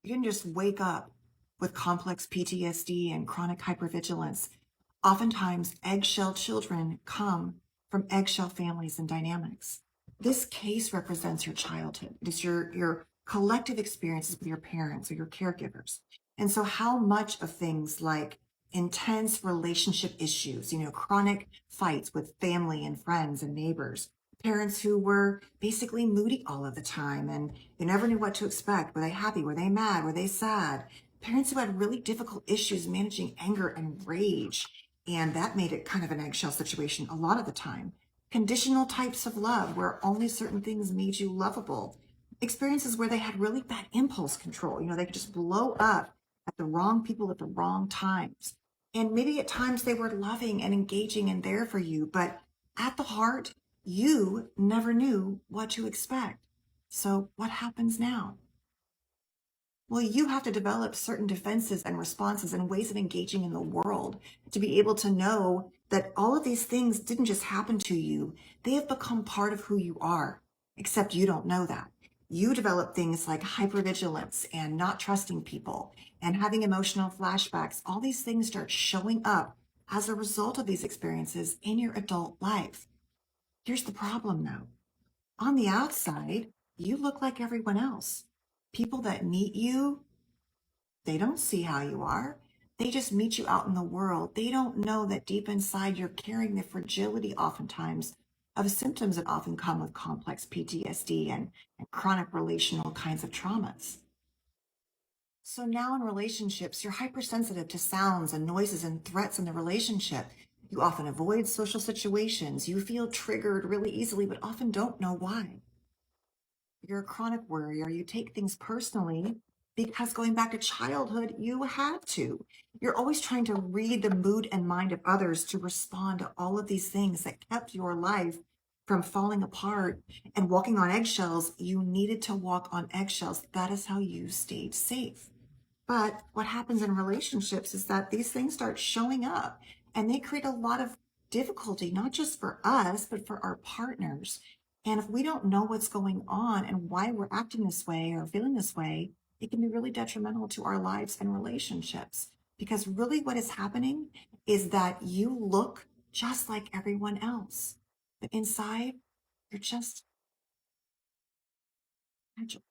You didn't just wake up with complex PTSD and chronic hypervigilance. Oftentimes, eggshell children come from eggshell families and dynamics. This case represents your childhood. It is your collective experiences with your parents or your caregivers. And so how much of things like intense relationship issues, chronic fights with family and friends and neighbors, parents who were basically moody all of the time and you never knew what to expect. Were they happy? Were they mad? Were they sad? Parents who had really difficult issues managing anger and rage. And that made it kind of an eggshell situation a lot of the time. Conditional types of love where only certain things made you lovable. Experiences where they had really bad impulse control. They could just blow up at the wrong people at the wrong times. And maybe at times they were loving and engaging and there for you, but at the heart, you never knew what to expect. So what happens now? Well, you have to develop certain defenses and responses and ways of engaging in the world to be able to know that all of these things didn't just happen to you. They have become part of who you are, except you don't know that. You develop things like hypervigilance and not trusting people and having emotional flashbacks. All these things start showing up as a result of these experiences in your adult life. Here's the problem though. On the outside, you look like everyone else. People that meet you, they don't see how you are. They just meet you out in the world. They don't know that deep inside you're carrying the fragility oftentimes of symptoms that often come with complex PTSD and chronic relational kinds of traumas. So now in relationships, you're hypersensitive to sounds and noises and threats in the relationship. You often avoid social situations. You feel triggered really easily, but often don't know why. You're a chronic worrier. You take things personally because going back to childhood, you had to. You're always trying to read the mood and mind of others to respond to all of these things that kept your life from falling apart and walking on eggshells. You needed to walk on eggshells. That is how you stayed safe. But what happens in relationships is that these things start showing up and they create a lot of difficulty, not just for us, but for our partners. And if we don't know what's going on and why we're acting this way or feeling this way, it can be really detrimental to our lives and relationships. Because really what is happening is that you look just like everyone else. But inside, you're just fragile.